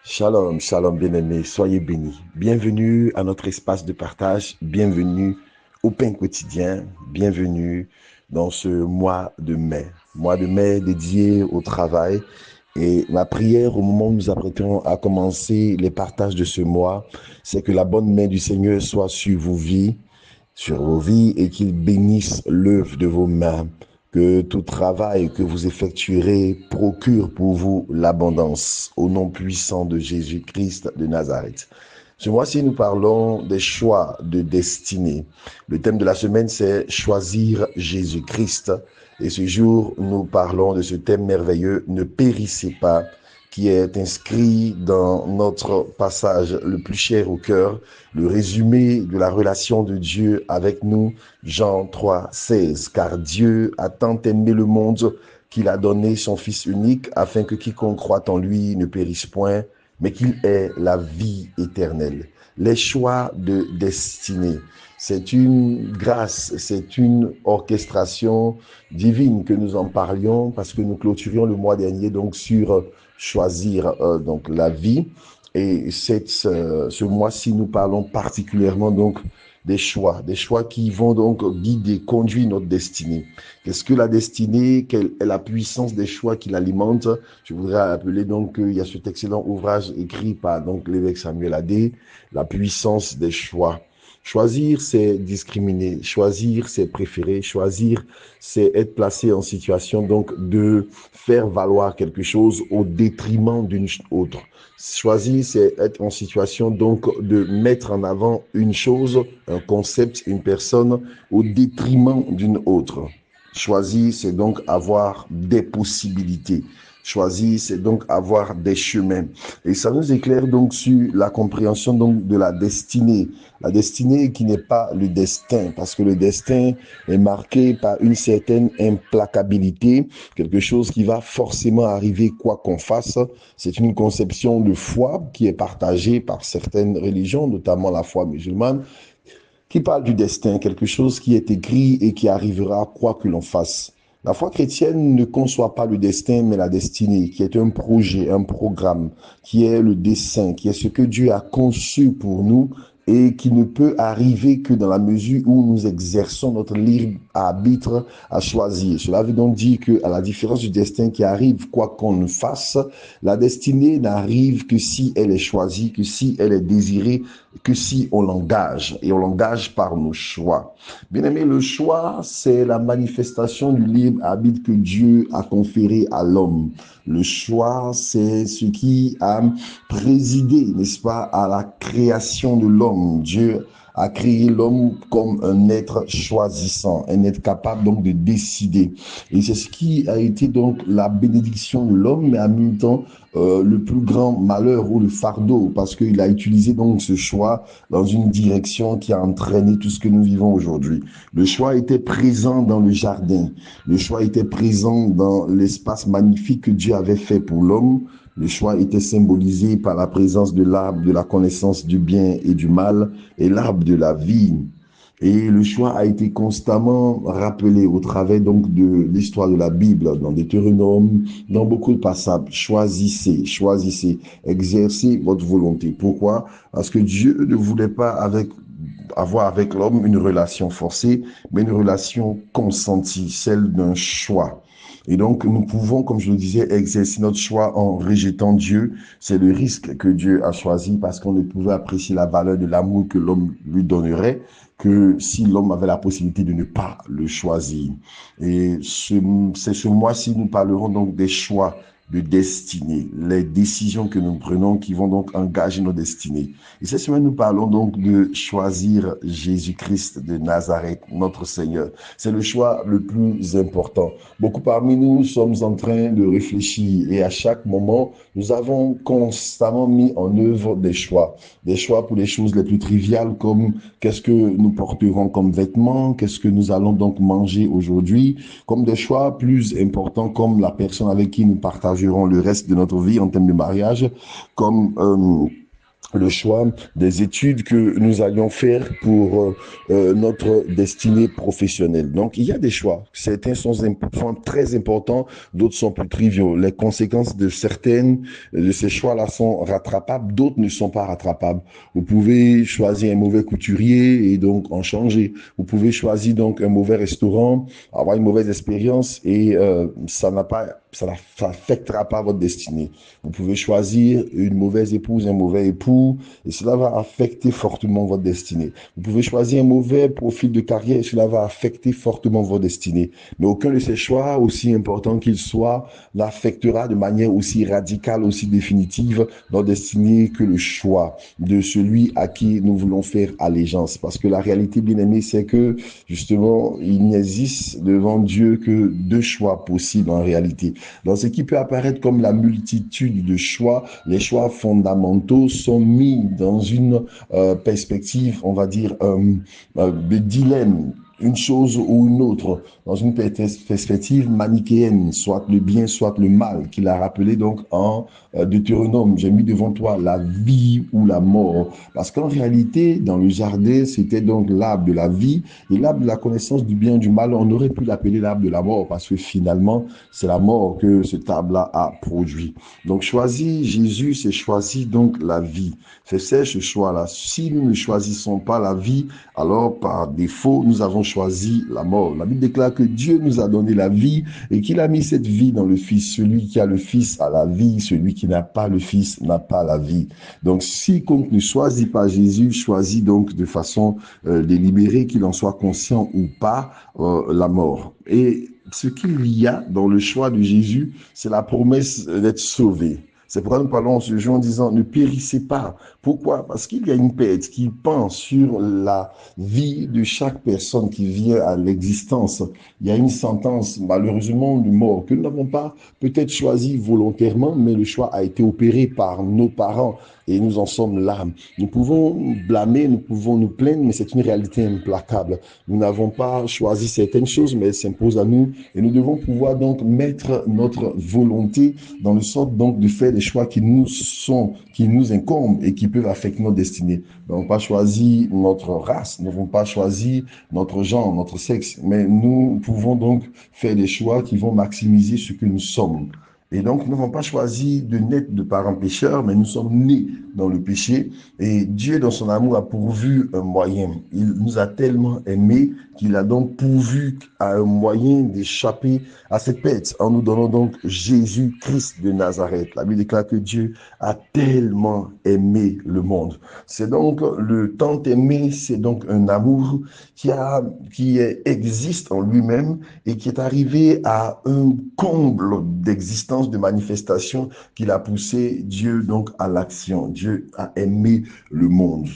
Shalom, shalom bien-aimés, soyez bénis. Bienvenue à notre espace de partage, bienvenue au pain quotidien, bienvenue dans ce mois de mai dédié au travail. Et ma prière au moment où nous apprêtons à commencer les partages de ce mois, c'est que la bonne main du Seigneur soit sur vos vies et qu'il bénisse l'œuvre de vos mains. Que tout travail que vous effectuerez procure pour vous l'abondance au nom puissant de Jésus-Christ de Nazareth. Ce mois-ci, nous parlons des choix de destinée. Le thème de la semaine, c'est choisir Jésus-Christ. Et ce jour, nous parlons de ce thème merveilleux, ne périssez pas, qui est inscrit dans notre passage le plus cher au cœur, le résumé de la relation de Dieu avec nous, Jean 3, 16. Car Dieu a tant aimé le monde qu'il a donné son Fils unique afin que quiconque croit en lui ne périsse point, mais qu'il ait la vie éternelle. Les choix de destinée. C'est une grâce, c'est une orchestration divine que nous en parlions parce que nous clôturions le mois dernier donc sur choisir donc la vie. Et ce mois-ci, nous parlons particulièrement donc des choix qui vont donc guider, conduire notre destinée. Qu'est-ce que la destinée? Quelle est la puissance des choix qui l'alimente? Je voudrais appeler donc qu'il y a cet excellent ouvrage écrit par donc l'évêque Samuel Adé, La puissance des choix. Choisir, c'est discriminer. Choisir, c'est préférer. Choisir, c'est être placé en situation donc de faire valoir quelque chose au détriment d'une autre. Choisir, c'est être en situation donc de mettre en avant une chose, un concept, une personne au détriment d'une autre. Choisir, c'est donc avoir des possibilités. Choisir, c'est donc avoir des chemins. Et ça nous éclaire donc sur la compréhension donc de la destinée. La destinée qui n'est pas le destin, parce que le destin est marqué par une certaine implacabilité, quelque chose qui va forcément arriver quoi qu'on fasse. C'est une conception de foi qui est partagée par certaines religions, notamment la foi musulmane, qui parle du destin, quelque chose qui est écrit et qui arrivera quoi que l'on fasse. La foi chrétienne ne conçoit pas le destin, mais la destinée, qui est un projet, un programme, qui est le dessein, qui est ce que Dieu a conçu pour nous et qui ne peut arriver que dans la mesure où nous exerçons notre libre arbitre à choisir. Cela veut donc dire que, à la différence du destin qui arrive quoi qu'on ne fasse, la destinée n'arrive que si elle est choisie, que si elle est désirée, que si on l'engage, et on l'engage par nos choix. Bien aimé, le choix, c'est la manifestation du libre arbitre que Dieu a conféré à l'homme. Le choix, c'est ce qui a présidé, n'est-ce pas, à la création de l'homme. Dieu a créé l'homme comme un être choisissant, un être capable donc de décider. Et c'est ce qui a été donc la bénédiction de l'homme, mais en même temps le plus grand malheur ou le fardeau, parce qu'il a utilisé donc ce choix dans une direction qui a entraîné tout ce que nous vivons aujourd'hui. Le choix était présent dans le jardin, le choix était présent dans l'espace magnifique que Dieu avait fait pour l'homme. Le choix était symbolisé par la présence de l'arbre de la connaissance du bien et du mal et l'arbre de la vie. Et le choix a été constamment rappelé au travers donc de l'histoire de la Bible, dans Deutéronome, dans beaucoup de passages. Choisissez, choisissez, exercez votre volonté. Pourquoi? Parce que Dieu ne voulait pas avoir avec l'homme une relation forcée, mais une relation consentie, celle d'un choix. Et donc, nous pouvons, comme je le disais, exercer notre choix en rejetant Dieu. C'est le risque que Dieu a choisi parce qu'on ne pouvait apprécier la valeur de l'amour que l'homme lui donnerait que si l'homme avait la possibilité de ne pas le choisir. Et c'est ce mois-ci, nous parlerons donc des choix de destinée, les décisions que nous prenons qui vont donc engager nos destinées. Et cette semaine, nous parlons donc de choisir Jésus-Christ de Nazareth, notre Seigneur. C'est le choix le plus important. Beaucoup parmi nous sommes en train de réfléchir et à chaque moment, nous avons constamment mis en œuvre des choix pour les choses les plus triviales comme qu'est-ce que nous porterons comme vêtements, qu'est-ce que nous allons donc manger aujourd'hui, comme des choix plus importants comme la personne avec qui nous partagerons le reste de notre vie en termes de mariage, comme le choix des études que nous allions faire pour notre destinée professionnelle. Donc, il y a des choix. Certains sont très importants, d'autres sont plus triviaux. Les conséquences de certaines de ces choix-là sont rattrapables, d'autres ne sont pas rattrapables. Vous pouvez choisir un mauvais couturier et donc en changer. Vous pouvez choisir donc un mauvais restaurant, avoir une mauvaise expérience et ça n'affectera pas votre destinée. Vous pouvez choisir une mauvaise épouse, un mauvais époux, et cela va affecter fortement votre destinée. Vous pouvez choisir un mauvais profil de carrière et cela va affecter fortement votre destinée. Mais aucun de ces choix, aussi important qu'ils soient, n'affectera de manière aussi radicale, aussi définitive notre destinée que le choix de celui à qui nous voulons faire allégeance. Parce que la réalité, bien aimée, c'est que justement, il n'existe devant Dieu que deux choix possibles en réalité. Dans ce qui peut apparaître comme la multitude de choix, les choix fondamentaux sont mis dans une perspective, on va dire, de dilemme, une chose ou une autre, dans une perspective manichéenne, soit le bien, soit le mal, qu'il a rappelé donc en Deutéronome. J'ai mis devant toi la vie ou la mort. Parce qu'en réalité, dans le jardin, c'était donc l'arbre de la vie et l'arbre de la connaissance du bien et du mal. On aurait pu l'appeler l'arbre de la mort parce que finalement, c'est la mort que cet arbre-là a produit. Donc, choisir Jésus, c'est choisir donc la vie. C'est ce choix-là. Si nous ne choisissons pas la vie, alors par défaut, nous avons choisi la mort. La Bible déclare que Dieu nous a donné la vie et qu'il a mis cette vie dans le Fils. Celui qui a le Fils a la vie, celui qui n'a pas le Fils n'a pas la vie. Donc, si quiconque ne choisit pas Jésus, choisit donc de façon délibérée, qu'il en soit conscient ou pas, la mort. Et ce qu'il y a dans le choix de Jésus, c'est la promesse d'être sauvé. C'est pourquoi nous parlons ce jour en disant ne périssez pas. Pourquoi? Parce qu'il y a une bête qui pense sur la vie de chaque personne qui vient à l'existence. Il y a une sentence, malheureusement, de mort que nous n'avons pas peut-être choisi volontairement, mais le choix a été opéré par nos parents et nous en sommes là. Nous pouvons nous blâmer, nous pouvons nous plaindre, mais c'est une réalité implacable. Nous n'avons pas choisi certaines choses, mais elles s'imposent à nous et nous devons pouvoir donc mettre notre volonté dans le sens donc de faire des choix qui nous incombent et qui peuvent affecter notre destinée. Nous n'avons pas choisi notre race, nous n'avons pas choisi notre genre, notre sexe, mais nous pouvons donc faire des choix qui vont maximiser ce que nous sommes. Et donc, nous n'avons pas choisi de naître de parents pécheurs, mais nous sommes nés dans le péché. Et Dieu, dans son amour, a pourvu un moyen. Il nous a tellement aimés qu'il a donc pourvu à un moyen d'échapper à cette bête en nous donnant donc Jésus-Christ de Nazareth. La Bible déclare que Dieu a tellement aimé le monde. C'est donc le tant aimé, c'est donc un amour qui existe en lui-même et qui est arrivé à un comble d'existence, de manifestation qu'il a poussé Dieu donc à l'action. Dieu a aimé le monde.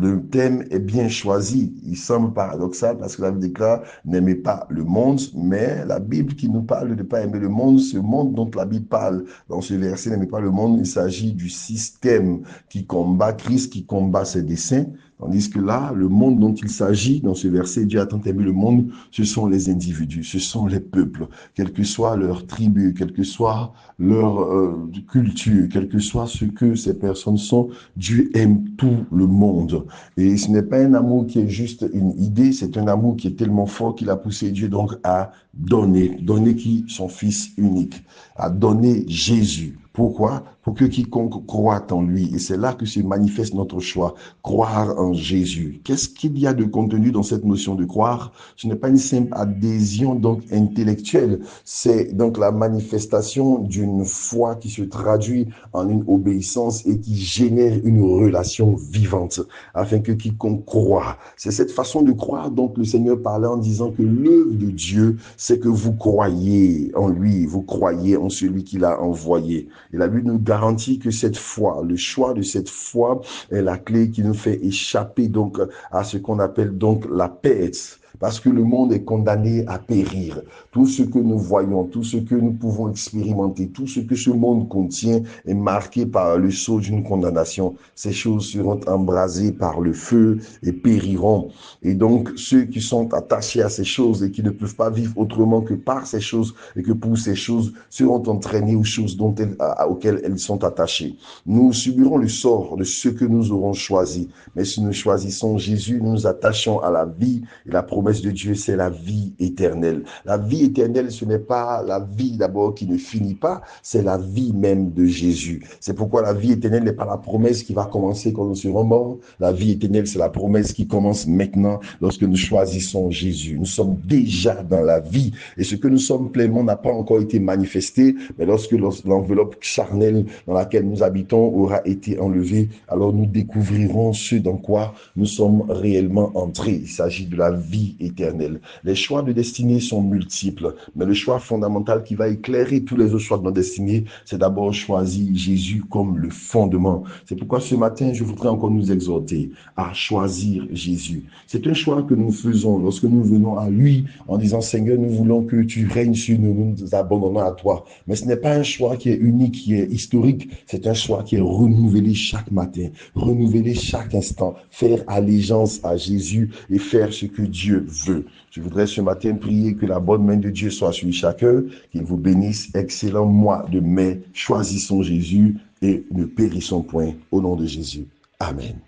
Le thème est bien choisi. Il semble paradoxal parce que la Bible déclare n'aimez pas le monde, mais la Bible qui nous parle de ne pas aimer le monde, ce monde dont la Bible parle dans ce verset, n'aimez pas le monde, il s'agit du système qui combat Christ, qui combat ses desseins. Tandis que là, le monde dont il s'agit, dans ce verset, Dieu a tant aimé le monde, ce sont les individus, ce sont les peuples, quelle que soit leur tribu, quelle que soit leur culture, quel que soit ce que ces personnes sont, Dieu aime tout le monde. Et ce n'est pas un amour qui est juste une idée, c'est un amour qui est tellement fort qu'il a poussé Dieu donc à donner qui? Son Fils unique, à donner Jésus. Pourquoi? Pour que quiconque croit en lui. Et c'est là que se manifeste notre choix. Croire en Jésus. Qu'est-ce qu'il y a de contenu dans cette notion de croire? Ce n'est pas une simple adhésion donc intellectuelle. C'est donc la manifestation d'une foi qui se traduit en une obéissance et qui génère une relation vivante afin que quiconque croit. C'est cette façon de croire donc le Seigneur parlait en disant que l'œuvre de Dieu, c'est que vous croyez en lui, vous croyez en celui qu'il a envoyé. Et la Bible nous garantit que cette foi, le choix de cette foi est la clé qui nous fait échapper donc à ce qu'on appelle donc la paix. parce que le monde est condamné à périr. Tout ce que nous voyons, tout ce que nous pouvons expérimenter, tout ce que ce monde contient est marqué par le sceau d'une condamnation. Ces choses seront embrasées par le feu et périront. Et donc, ceux qui sont attachés à ces choses et qui ne peuvent pas vivre autrement que par ces choses et que pour ces choses seront entraînés aux choses auxquelles elles sont attachées. Nous subirons le sort de ce que nous aurons choisi. Mais si nous choisissons Jésus, nous nous attachons à la vie. Et la promesse de Dieu, c'est la vie éternelle. La vie éternelle, ce n'est pas la vie d'abord qui ne finit pas, c'est la vie même de Jésus. C'est pourquoi la vie éternelle n'est pas la promesse qui va commencer quand nous serons morts. La vie éternelle, c'est la promesse qui commence maintenant lorsque nous choisissons Jésus. Nous sommes déjà dans la vie. Et ce que nous sommes pleinement n'a pas encore été manifesté, mais lorsque l'enveloppe charnelle dans laquelle nous habitons aura été enlevée, alors nous découvrirons ce dans quoi nous sommes réellement entrés. Il s'agit de la vie éternelle. Les choix de destinée sont multiples, mais le choix fondamental qui va éclairer tous les autres choix de notre destinée, c'est d'abord choisir Jésus comme le fondement. C'est pourquoi ce matin, je voudrais encore nous exhorter à choisir Jésus. C'est un choix que nous faisons lorsque nous venons à lui en disant, Seigneur, nous voulons que tu règnes sur nous, nous nous abandonnons à toi. Mais ce n'est pas un choix qui est unique, qui est historique, c'est un choix qui est renouvelé chaque matin, renouvelé chaque instant, faire allégeance à Jésus et faire ce que Dieu veut. Je voudrais ce matin prier que la bonne main de Dieu soit sur chacun, qu'il vous bénisse. Excellent mois de mai. Choisissons Jésus et ne périssons point. Au nom de Jésus. Amen.